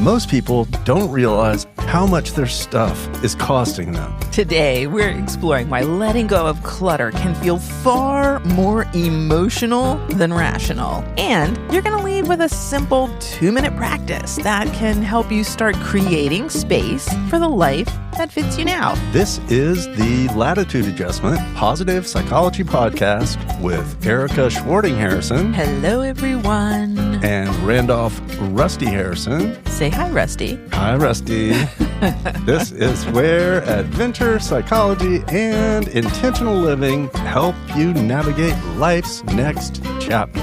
most people don't realize how much their stuff is costing them. Today, we're exploring why letting go of clutter can feel far more emotional than rational. And you're going to leave with a simple 2-minute practice that can help you start creating space for the life that fits you now. This is the Latitude Adjustment Positive Psychology Podcast with Erica Schwarting-Harrison. Hello, everyone. And Randolph Rusty Harrison. Say hi, Rusty. Hi, Rusty. This is where adventure, psychology, and intentional living help you navigate life's next chapter.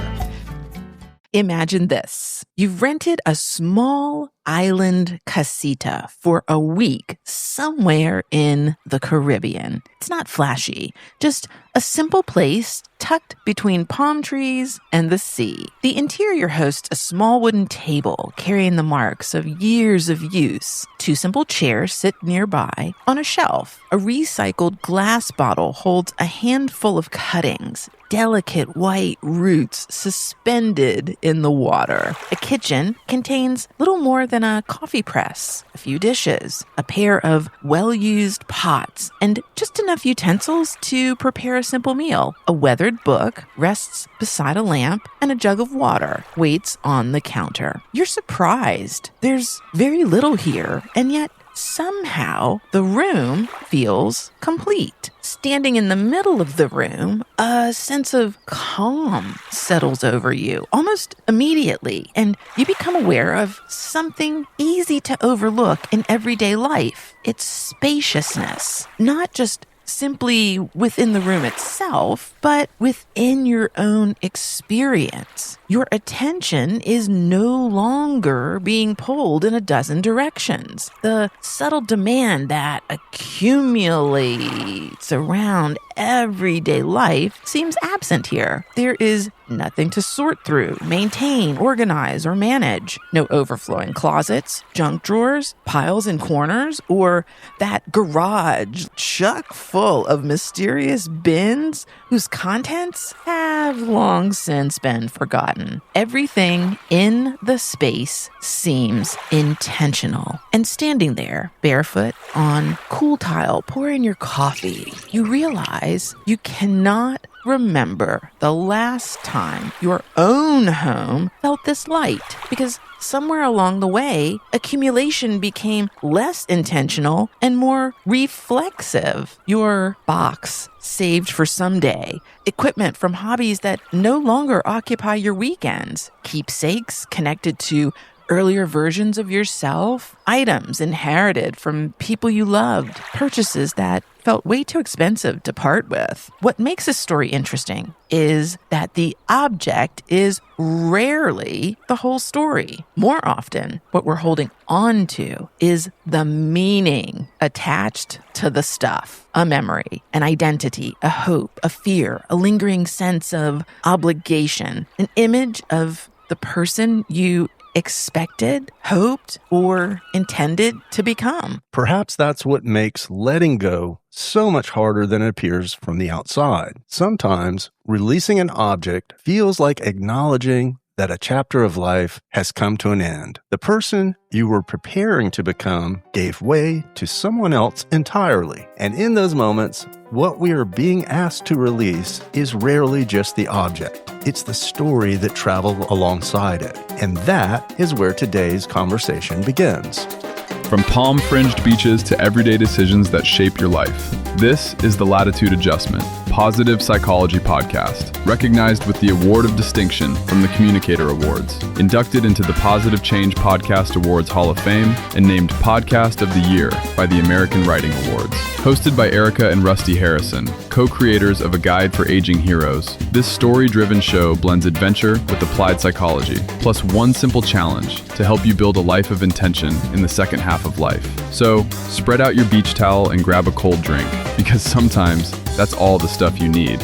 Imagine this. You've rented a small island casita for a week somewhere in the Caribbean. It's not flashy, just a simple place tucked between palm trees and the sea. The interior hosts a small wooden table carrying the marks of years of use. 2 simple chairs sit nearby. On a shelf, a recycled glass bottle holds a handful of cuttings, delicate white roots suspended in the water. A kitchen contains little more than a coffee press, a few dishes, a pair of well-used pots, and just enough utensils to prepare a simple meal. A weathered book rests beside a lamp, and a jug of water waits on the counter. You're surprised. There's very little here, and yet somehow the room feels complete. Standing in the middle of the room, a sense of calm settles over you almost immediately, and you become aware of something easy to overlook in everyday life. It's spaciousness, not just simply within the room itself, but within your own experience. Your attention is no longer being pulled in a dozen directions. The subtle demand that accumulates around everyday life seems absent here. There is nothing to sort through, maintain, organize, or manage. No overflowing closets, junk drawers, piles in corners, or that garage chock full of mysterious bins whose contents have long since been forgotten. Everything in the space seems intentional. And standing there, barefoot on cool tile, pouring your coffee, you realize you cannot remember the last time your own home felt this light, because somewhere along the way, accumulation became less intentional and more reflexive. Your box saved for someday, equipment from hobbies that no longer occupy your weekends, keepsakes connected to earlier versions of yourself, items inherited from people you loved, purchases that felt way too expensive to part with. What makes this story interesting is that the object is rarely the whole story. More often, what we're holding on to is the meaning attached to the stuff. A memory, an identity, a hope, a fear, a lingering sense of obligation, an image of the person you expected, hoped, or intended to become. Perhaps that's what makes letting go so much harder than it appears from the outside. Sometimes releasing an object feels like acknowledging that a chapter of life has come to an end. The person you were preparing to become gave way to someone else entirely. And in those moments, what we are being asked to release is rarely just the object. It's the story that traveled alongside it. And that is where today's conversation begins. From palm-fringed beaches to everyday decisions that shape your life, this is the Latitude Adjustment, Positive Psychology Podcast, recognized with the Award of Distinction from the Communicator Awards, inducted into the Positive Change Podcast Awards Hall of Fame, and named Podcast of the Year by the American Writing Awards. Hosted by Erica and Rusty Harrison, co-creators of A Guide for Aging Heroes, this story-driven show blends adventure with applied psychology, plus one simple challenge to help you build a life of intention in the second half of life. So, spread out your beach towel and grab a cold drink, because sometimes that's all the stuff you need.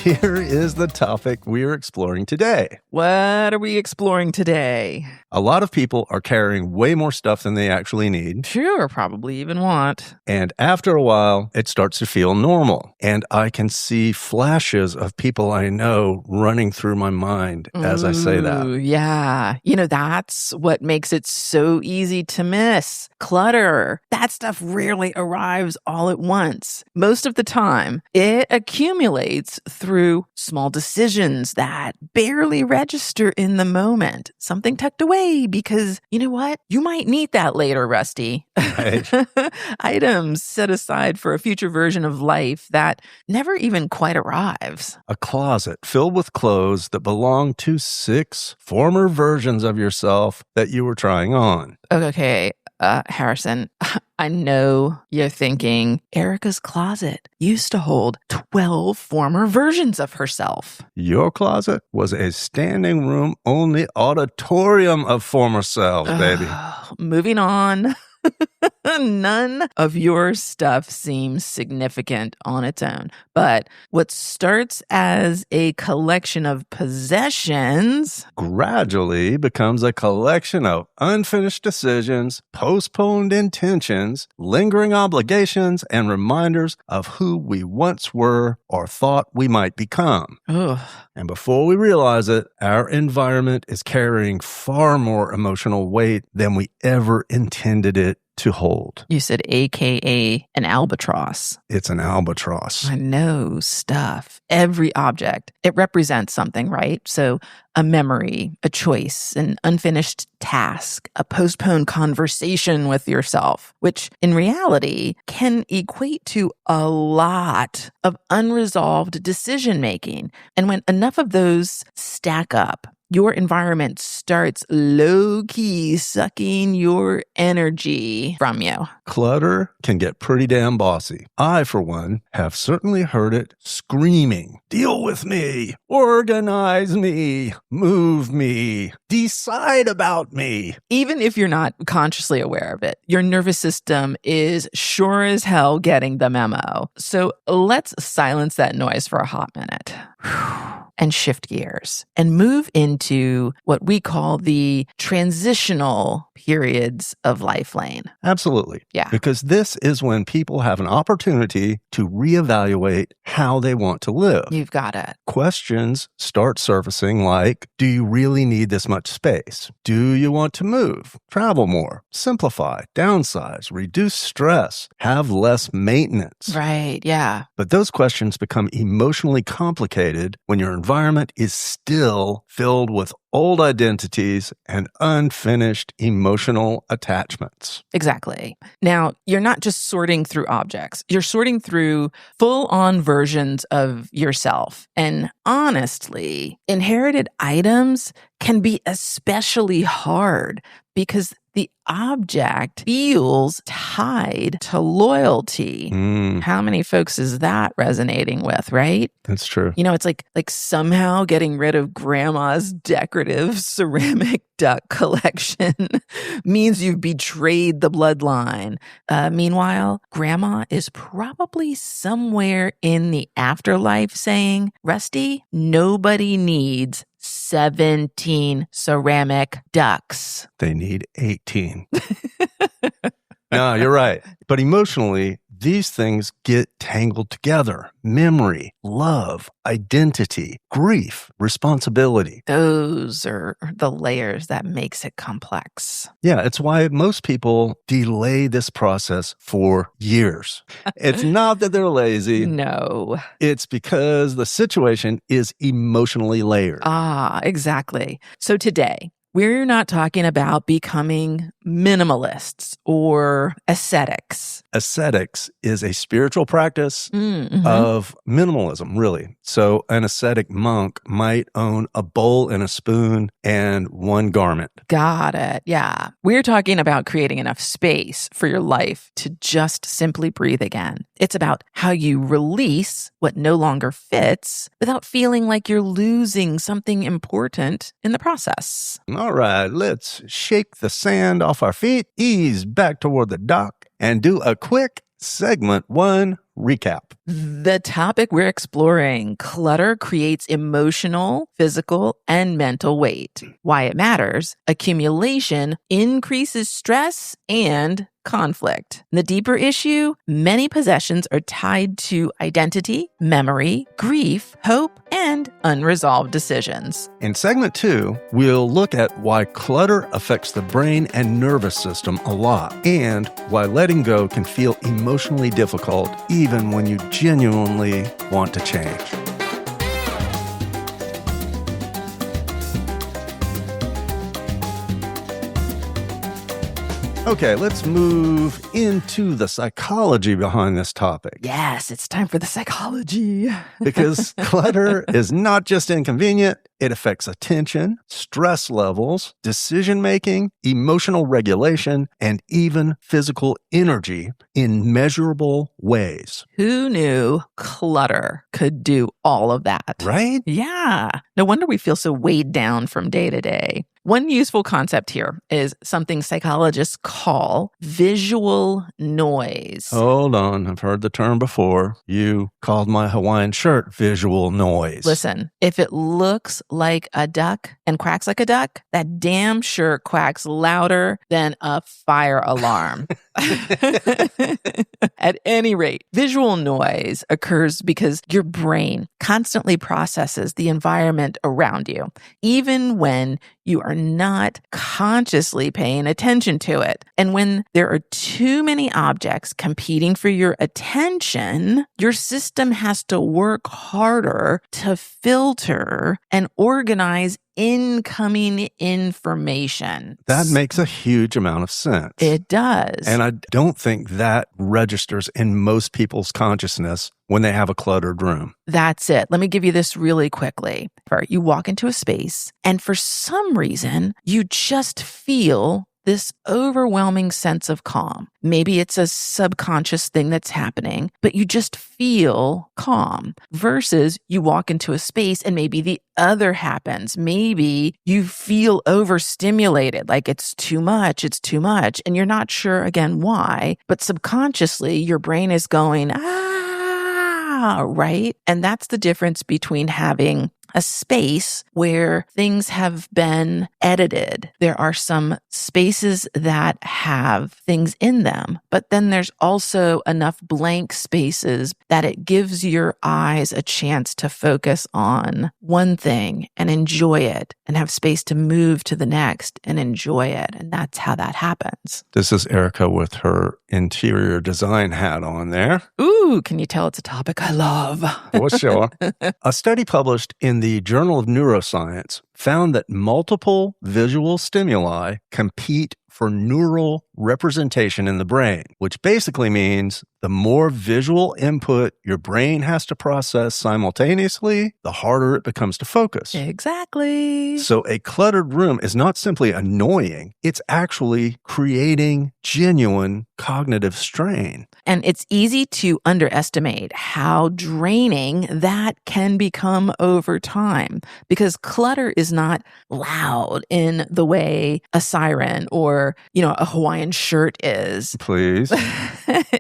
here is the topic we're exploring today. What are we exploring today? A lot of people are carrying way more stuff than they actually need. Sure, probably even want. And after a while, it starts to feel normal. And I can see flashes of people I know running through my mind as I say that. Yeah. That's what makes it so easy to miss. Clutter. That stuff rarely arrives all at once. Most of the time, it accumulates through small decisions that barely register in the moment. Something tucked away because, you know what? You might need that later, Rusty. Right. Items set aside for a future version of life that never even quite arrives. A closet filled with clothes that belong to 6 former versions of yourself that you were trying on. Okay, Harrison, I know you're thinking Erica's closet used to hold 12 former versions of herself. Your closet was a standing room only auditorium of former selves, baby. Moving on. None of your stuff seems significant on its own. But what starts as a collection of possessions gradually becomes a collection of unfinished decisions, postponed intentions, lingering obligations, and reminders of who we once were or thought we might become. Ugh. And before we realize it, our environment is carrying far more emotional weight than we ever intended it to hold. You said AKA an albatross. It's an albatross. I know stuff. Every object, it represents something, right? So a memory, a choice, an unfinished task, a postponed conversation with yourself, which in reality can equate to a lot of unresolved decision making. And when enough of those stack up, your environment starts low-key sucking your energy from you. Clutter can get pretty damn bossy. I, for one, have certainly heard it screaming, "Deal with me, organize me, move me, decide about me." Even if you're not consciously aware of it, your nervous system is sure as hell getting the memo. So let's silence that noise for a hot minute. And shift gears and move into what we call the transitional periods of life lane. Absolutely. Yeah. Because this is when people have an opportunity to reevaluate how they want to live. You've got it. Questions start surfacing like, do you really need this much space? Do you want to move, travel more, simplify, downsize, reduce stress, have less maintenance? Right. Yeah. But those questions become emotionally complicated when your environment is still filled with old identities and unfinished emotional attachments. Exactly. Now, you're not just sorting through objects. You're sorting through full-on versions of yourself. And honestly, inherited items can be especially hard because the object feels tied to loyalty. How many folks is that resonating with, right? That's true. It's like somehow getting rid of grandma's decorative ceramic duck collection means you've betrayed the bloodline. Meanwhile, grandma is probably somewhere in the afterlife saying, Rusty, nobody needs 17 ceramic ducks. They need 18. No, you're right. But emotionally, these things get tangled together. Memory, love, identity, grief, responsibility. Those are the layers that makes it complex. Yeah, it's why most people delay this process for years. It's not that they're lazy. No. It's because the situation is emotionally layered. Exactly. So today, we're not talking about becoming minimalists or ascetics. Ascetics is a spiritual practice of minimalism, really. So an ascetic monk might own a bowl and a spoon and one garment. Got it. Yeah. We're talking about creating enough space for your life to just simply breathe again. It's about how you release what no longer fits without feeling like you're losing something important in the process. All right, let's shake the sand off our feet, ease back toward the dock, and do a quick Segment 1, recap. The topic we're exploring, clutter creates emotional, physical, and mental weight. Why it matters, accumulation increases stress and conflict. The deeper issue, many possessions are tied to identity, memory, grief, hope, and unresolved decisions. In segment 2, we'll look at why clutter affects the brain and nervous system a lot, and why letting go can feel emotionally difficult even when you genuinely want to change. Okay, let's move into the psychology behind this topic. Yes, it's time for the psychology. Because clutter is not just inconvenient, it affects attention, stress levels, decision-making, emotional regulation, and even physical energy in measurable ways. Who knew clutter could do all of that? Right? Yeah. No wonder we feel so weighed down from day to day. One useful concept here is something psychologists call visual noise. Hold on, I've heard the term before. You called my Hawaiian shirt visual noise. Listen, if it looks like a duck and quacks like a duck, that damn sure quacks louder than a fire alarm. At any rate, visual noise occurs because your brain constantly processes the environment around you, even when you are not consciously paying attention to it. And when there are too many objects competing for your attention, your system has to work harder to filter and organize incoming information. That makes a huge amount of sense. It does. And I don't think that registers in most people's consciousness when they have a cluttered room. That's it. Let me give you this really quickly. You walk into a space, and for some reason, you just feel this overwhelming sense of calm. Maybe it's a subconscious thing that's happening, but you just feel calm versus you walk into a space and maybe the other happens. Maybe you feel overstimulated, like it's too much, and you're not sure again why, but subconsciously your brain is going, right? And that's the difference between having a space where things have been edited. There are some spaces that have things in them, but then there's also enough blank spaces that it gives your eyes a chance to focus on one thing and enjoy it and have space to move to the next and enjoy it. And that's how that happens. This is Erica with her interior design hat on there. Ooh, can you tell it's a topic I love? For sure. A study published in the Journal of Neuroscience found that multiple visual stimuli compete for neural representation in the brain, which basically means the more visual input your brain has to process simultaneously, the harder it becomes to focus. Exactly. So a cluttered room is not simply annoying, it's actually creating genuine cognitive strain. And it's easy to underestimate how draining that can become over time because clutter is not loud in the way a siren or, a Hawaiian shirt is. Please.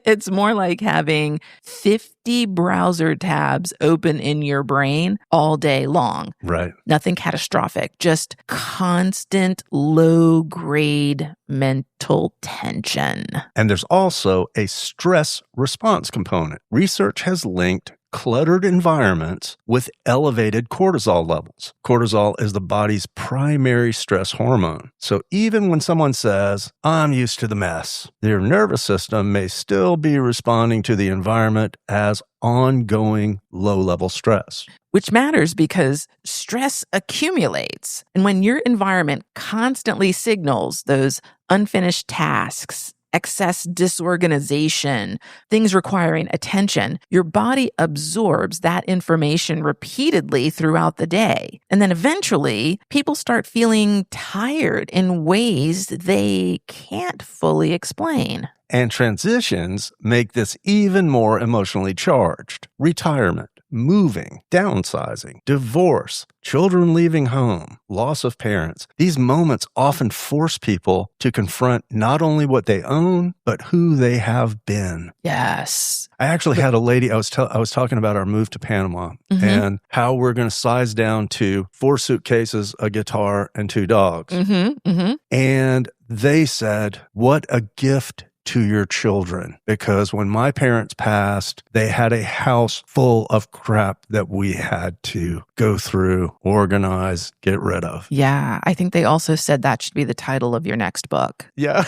It's more like having 50 browser tabs open in your brain all day long. Right. Nothing catastrophic, just constant low-grade mental tension. And there's also a stress response component. Research has linked cluttered environments with elevated cortisol levels. Cortisol is the body's primary stress hormone. So even when someone says, I'm used to the mess, their nervous system may still be responding to the environment as ongoing low-level stress. Which matters because stress accumulates. And when your environment constantly signals those unfinished tasks, excess disorganization, things requiring attention, your body absorbs that information repeatedly throughout the day. And then eventually, people start feeling tired in ways they can't fully explain. And transitions make this even more emotionally charged. Retirement, moving, downsizing, divorce, children leaving home, loss of parents. These moments often force people to confront not only what they own, but who they have been. Yes. I actually had a lady, I was talking about our move to Panama and how we're going to size down to 4 suitcases, a guitar, and 2 dogs. And they said, what a gift to your children, because when my parents passed, they had a house full of crap that we had to go through, organize, get rid of. Yeah, I think they also said that should be the title of your next book. Yeah.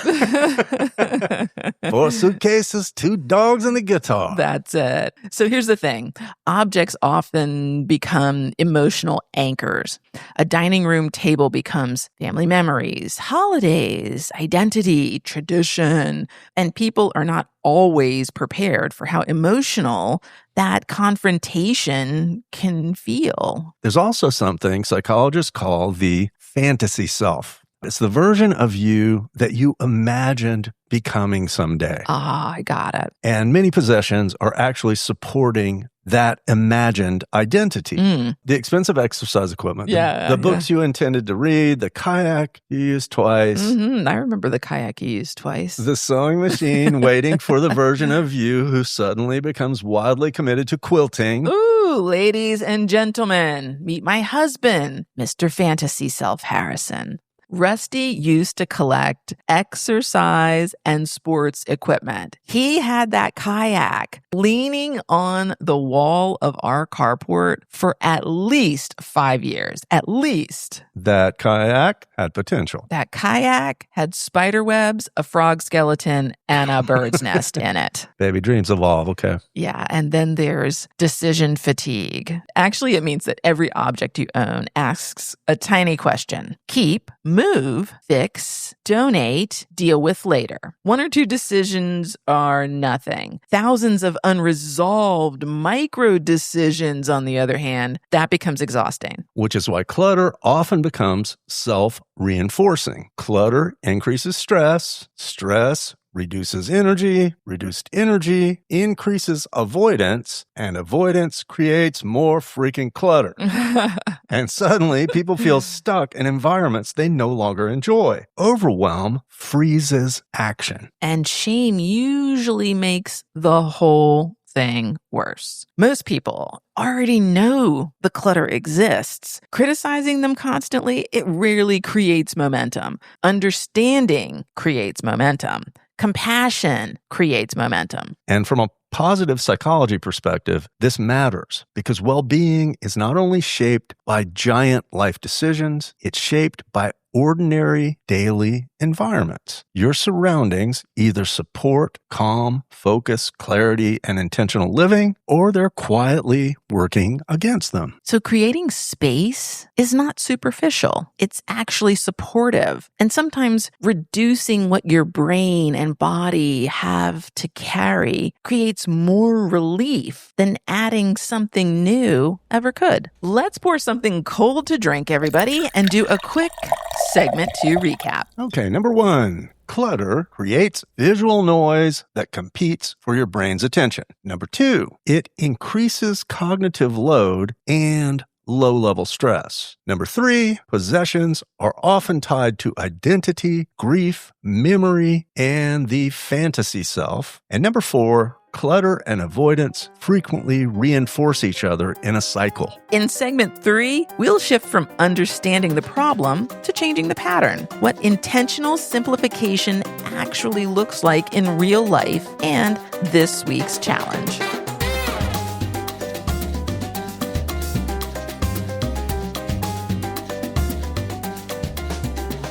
4 suitcases, 2 dogs, and a guitar. That's it. So here's the thing. Objects often become emotional anchors. A dining room table becomes family memories, holidays, identity, tradition, and people are not always prepared for how emotional that confrontation can feel. There's also something psychologists call the fantasy self. It's the version of you that you imagined becoming someday. Ah, I got it. And many possessions are actually supporting that imagined identity. The expensive exercise equipment, the books you intended to read, the kayak you used twice. I remember the kayak you used twice. The sewing machine waiting for the version of you who suddenly becomes wildly committed to quilting. Ooh, ladies and gentlemen, meet my husband, Mr. Fantasy Self Harrison. Rusty used to collect exercise and sports equipment. He had that kayak leaning on the wall of our carport for at least 5 years. At least. That kayak had potential. That kayak had spider webs, a frog skeleton, and a bird's nest in it. Baby dreams evolve, okay. Yeah, and then there's decision fatigue. Actually, it means that every object you own asks a tiny question. Keep, move, fix, donate, deal with later. 1 or 2 decisions are nothing. Thousands of unresolved micro decisions, on the other hand, that becomes exhausting. Which is why clutter often becomes self-reinforcing. Clutter increases stress. Stress reduces energy. Reduced energy increases avoidance. And avoidance creates more freaking clutter. And suddenly, people feel stuck in environments they no longer enjoy. Overwhelm freezes action. And shame usually makes the whole thing worse. Most people already know the clutter exists. Criticizing them constantly, it rarely creates momentum. Understanding creates momentum. Compassion creates momentum. And from a positive psychology perspective, this matters because well-being is not only shaped by giant life decisions, it's shaped by ordinary daily environments. Your surroundings either support calm, focus, clarity, and intentional living, or they're quietly working against them. So creating space is not superficial. It's actually supportive. And sometimes reducing what your brain and body have to carry creates more relief than adding something new ever could. Let's pour something cold to drink, everybody, and do a quick segment to recap. Okay, number 1. Clutter creates visual noise that competes for your brain's attention. Number 2, it increases cognitive load and low-level stress. Number 3, possessions are often tied to identity, grief, memory, and the fantasy self. And number 4, clutter and avoidance frequently reinforce each other in a cycle. In segment 3, we'll shift from understanding the problem to changing the pattern. What intentional simplification actually looks like in real life and this week's challenge.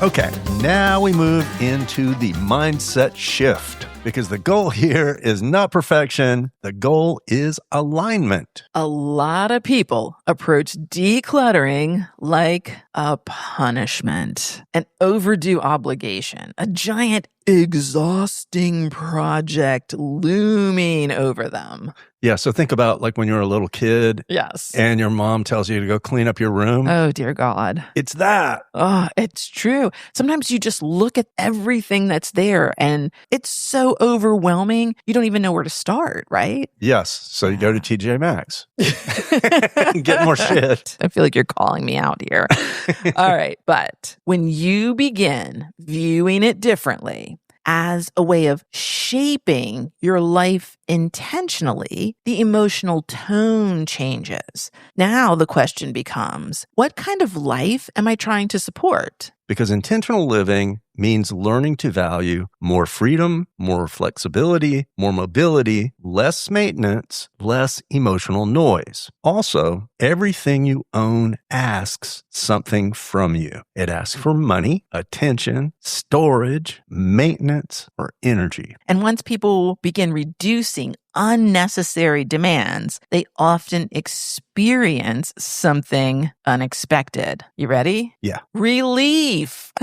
Okay, now we move into the mindset shift because the goal here is not perfection. The goal is alignment. A lot of people approach decluttering like a punishment, an overdue obligation, a giant exhausting project looming over them. Yeah. So think about like when you were a little kid Yes. and your mom tells you to go clean up your room. Oh, dear God. It's that. Oh, it's true. Sometimes you just look at everything that's there and it's so overwhelming. You don't even know where to start, right? Yes. So you go to TJ Maxx. Get more shit. I feel like you're calling me out here. All right. But when you begin viewing it differently as a way of shaping your life intentionally, the emotional tone changes. Now the question becomes, what kind of life am I trying to support? Because intentional living means learning to value more freedom, more flexibility, more mobility, less maintenance, less emotional noise. Also, everything you own asks something from you. It asks for money, attention, storage, maintenance, or energy. And once people begin reducing unnecessary demands, they often experience something unexpected. You ready? Yeah. Relief.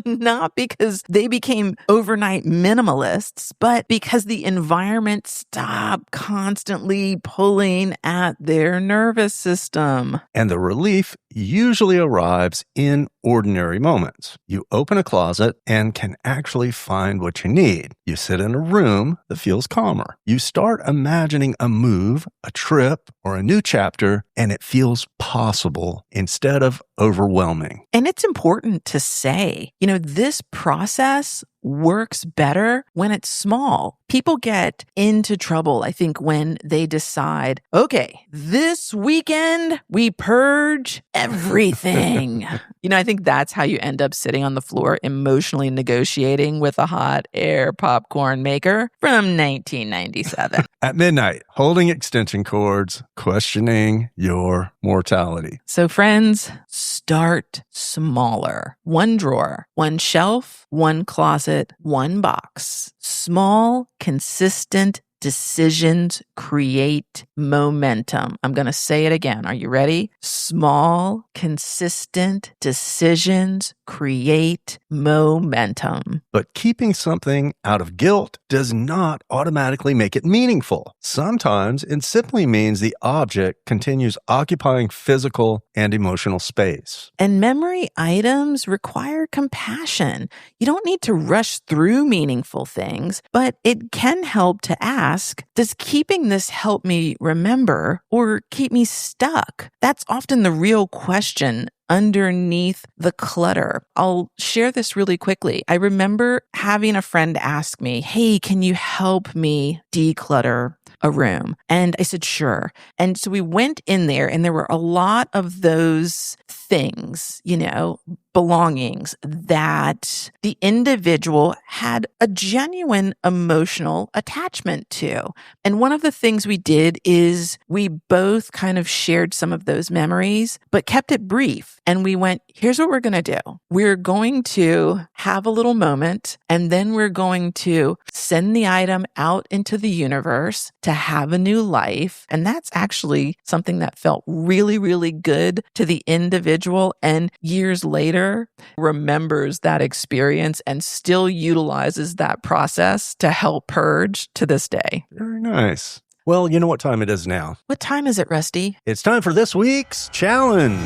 Not because they became overnight minimalists, but because the environment stopped constantly pulling at their nervous system. And the relief usually arrives in ordinary moments. You open a closet and can actually find what you need. You sit in a room that feels calmer. You start imagining a move, a trip, or a new chapter, and it feels possible instead of overwhelming. And it's important to say, this process works better when it's small. People get into trouble, I think, when they decide, okay, this weekend we purge everything. I think that's how you end up sitting on the floor emotionally negotiating with a hot air popcorn maker from 1997. At midnight, holding extension cords, questioning your mortality. So friends, start smaller. One drawer, one shelf, one closet, one box. Small, consistent decisions create momentum. I'm going to say it again. Are you ready? Small, consistent decisions create momentum. But keeping something out of guilt does not automatically make it meaningful. Sometimes it simply means the object continues occupying physical and emotional space. And memory items require compassion. You don't need to rush through meaningful things, but it can help to ask, does keeping this help me remember or keep me stuck? That's often the real question underneath the clutter. I'll share this really quickly. I remember having a friend ask me, hey, can you help me declutter a room? And I said, sure. And so we went in there and there were a lot of those things, belongings that the individual had a genuine emotional attachment to. And one of the things we did is we both kind of shared some of those memories, but kept it brief. And we went, here's what we're going to do. We're going to have a little moment, and then we're going to send the item out into the universe to have a new life. And that's actually something that felt really, really good to the individual. And years later, remembers that experience and still utilizes that process to help purge to this day. Very nice. Well, you know what time it is now. What time is it, Rusty? It's time for this week's challenge.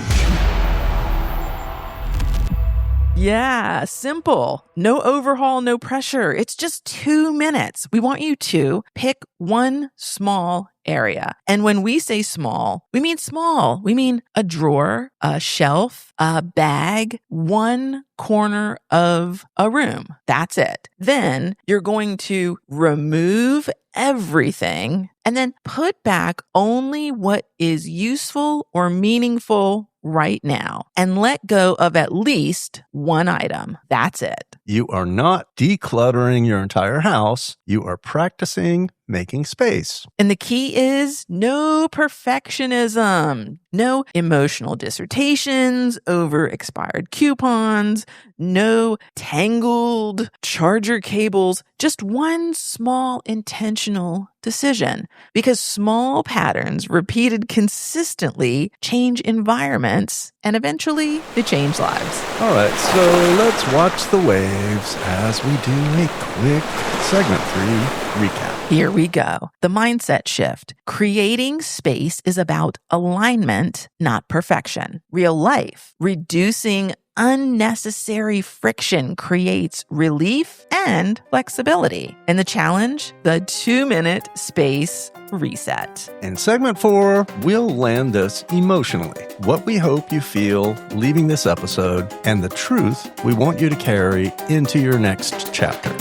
Yeah, simple. No overhaul, no pressure. It's just 2 minutes. We want you to pick one small area. And when we say small, we mean small. We mean a drawer, a shelf, a bag, one corner of a room. That's it. Then you're going to remove everything and then put back only what is useful or meaningful right now and let go of at least one item. That's it. You are not decluttering your entire house. You are practicing making space. And the key is no perfectionism, no emotional dissertations over expired coupons, no tangled charger cables, just one small intentional decision. Because small patterns repeated consistently change environments and eventually they change lives. All right, so let's watch the waves as we do a quick segment 3 recap. Here we we go. The mindset shift. Creating space is about alignment, not perfection. Real life. Reducing unnecessary friction creates relief and flexibility. And the challenge? The 2-minute space reset. In segment 4, we'll land this emotionally. What we hope you feel leaving this episode and the truth we want you to carry into your next chapter.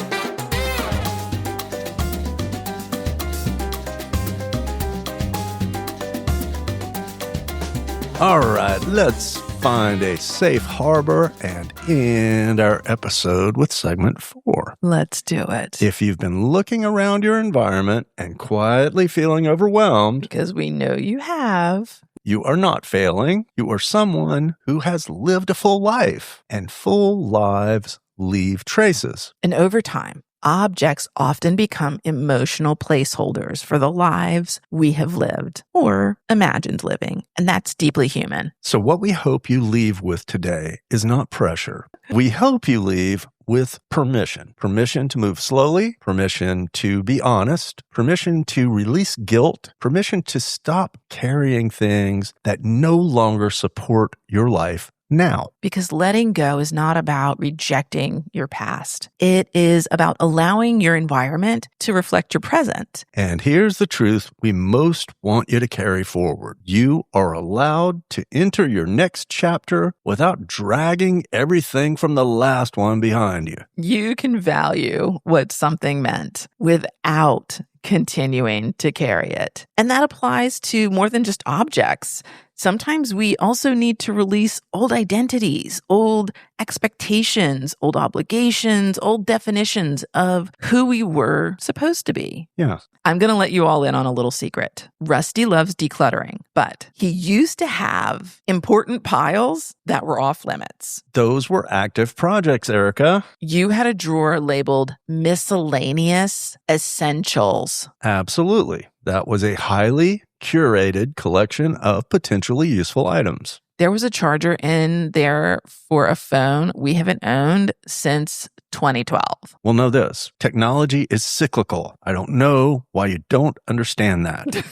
All right, let's find a safe harbor and end our episode with segment 4. Let's do it. If you've been looking around your environment and quietly feeling overwhelmed, Because we know you have. you are not failing. You are someone who has lived a full life, and full lives leave traces. And over time, objects often become emotional placeholders for the lives we have lived or imagined living. And that's deeply human. So what we hope you leave with today is not pressure. We hope you leave with permission. Permission to move slowly, permission to be honest, permission to release guilt, permission to stop carrying things that no longer support your life now. Because letting go is not about rejecting your past. It is about allowing your environment to reflect your present. And here's the truth we most want you to carry forward. You are allowed to enter your next chapter without dragging everything from the last one behind you. You can value what something meant without continuing to carry it. And that applies to more than just objects. Sometimes we also need to release old identities, old expectations, old obligations, old definitions of who we were supposed to be. Yeah. I'm going to let you all in on a little secret. Rusty loves decluttering, but he used to have important piles that were off limits. Those were active projects, Erica. You had a drawer labeled miscellaneous essentials. Absolutely. That was a highly curated collection of potentially useful items. There was a charger in there for a phone we haven't owned since 2012. Well, know this. Technology is cyclical. I don't know why you don't understand that.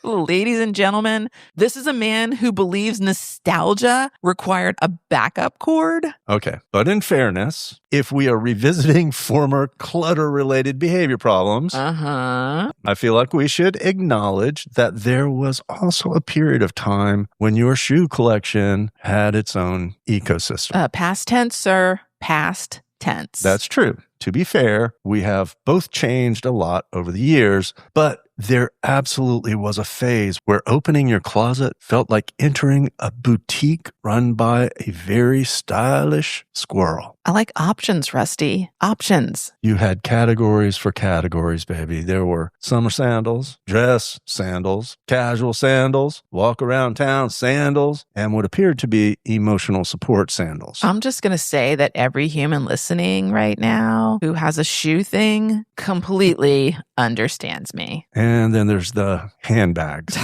Ladies and gentlemen, this is a man who believes nostalgia required a backup cord. Okay. But in fairness, if we are revisiting former clutter-related behavior problems, I feel like we should acknowledge that there was also a period of time when your shoe collection had its own ecosystem. Past tense, sir. Past tense. That's true. To be fair, we have both changed a lot over the years, but there absolutely was a phase where opening your closet felt like entering a boutique run by a very stylish squirrel. I like options, Rusty. Options. You had categories for categories, baby. There were summer sandals, dress sandals, casual sandals, walk around town sandals, and what appeared to be emotional support sandals. I'm just going to say that every human listening right now who has a shoe thing completely understands me. And then there's the handbags.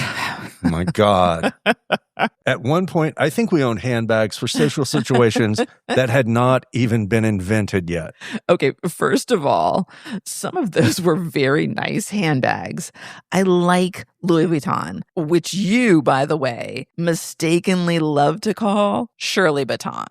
My God. At one point, I think we owned handbags for social situations that had not even been invented yet. Okay, first of all, some of those were very nice handbags. I like Louis Vuitton, which you, by the way, mistakenly love to call Shirley Baton.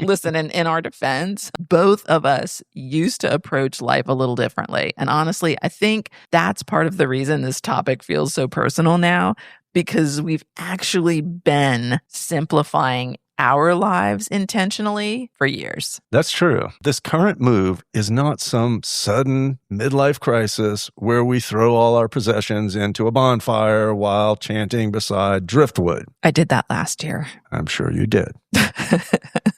Listen, in our defense, both of us used to approach life a little differently. And honestly, I think that's part of the reason this topic feels so personal now, because we've actually been simplifying our lives intentionally for years. That's true. This current move is not some sudden midlife crisis where we throw all our possessions into a bonfire while chanting beside driftwood. I did that last year. I'm sure you did.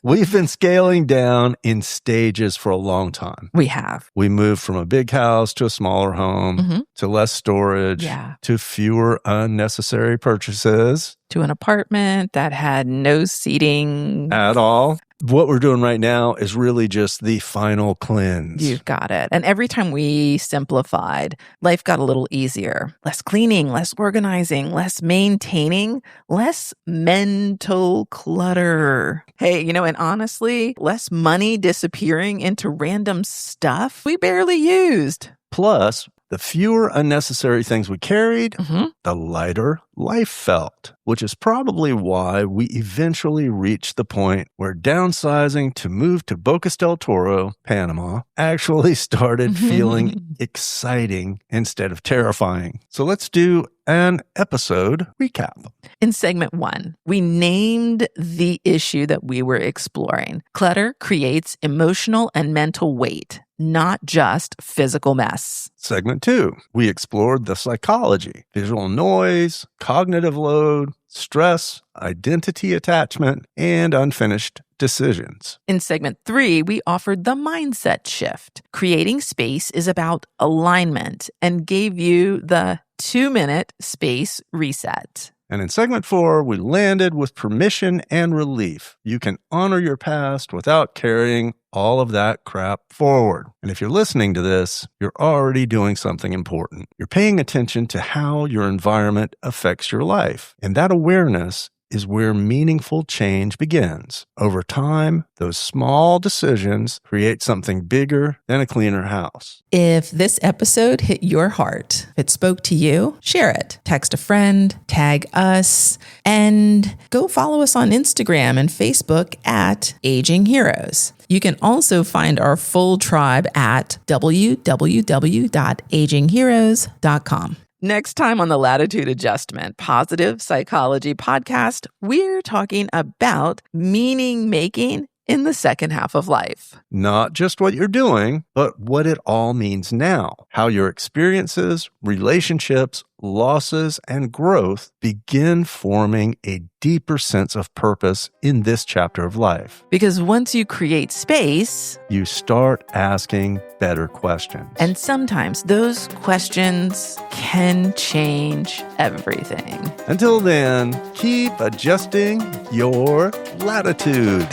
We've been scaling down in stages for a long time. We have. We moved from a big house to a smaller home, to less storage, to fewer unnecessary purchases. To an apartment that had no seating at all. What we're doing right now is really just the final cleanse. You've got it. And every time we simplified, life got a little easier. Less cleaning, less organizing, less maintaining, less mental clutter. Hey, and honestly, less money disappearing into random stuff we barely used. Plus, the fewer unnecessary things we carried, the lighter life felt, which is probably why we eventually reached the point where downsizing to move to Bocas del Toro, Panama, actually started feeling exciting instead of terrifying. So let's do an episode recap. In segment 1, we named the issue that we were exploring. Clutter creates emotional and mental weight, not just physical mess. Segment 2, we explored the psychology, visual noise, cognitive load, stress, identity attachment, and unfinished decisions. In segment 3, we offered the mindset shift. Creating space is about alignment and gave you the 2-minute space reset. And in segment 4, we landed with permission and relief. You can honor your past without carrying all of that crap forward. And if you're listening to this, you're already doing something important. You're paying attention to how your environment affects your life. And that awareness is where meaningful change begins. Over time, those small decisions create something bigger than a cleaner house. If this episode hit your heart, if it spoke to you, share it. Text a friend, tag us, and go follow us on Instagram and Facebook at Aging Heroes. You can also find our full tribe at www.agingheroes.com. Next time on the Latitude Adjustment Positive Psychology Podcast, we're talking about meaning making in the second half of life. Not just what you're doing, but what it all means now. How your experiences, relationships, losses, and growth begin forming a deeper sense of purpose in this chapter of life. Because once you create space, you start asking better questions. And sometimes those questions can change everything. Until then, keep adjusting your latitude.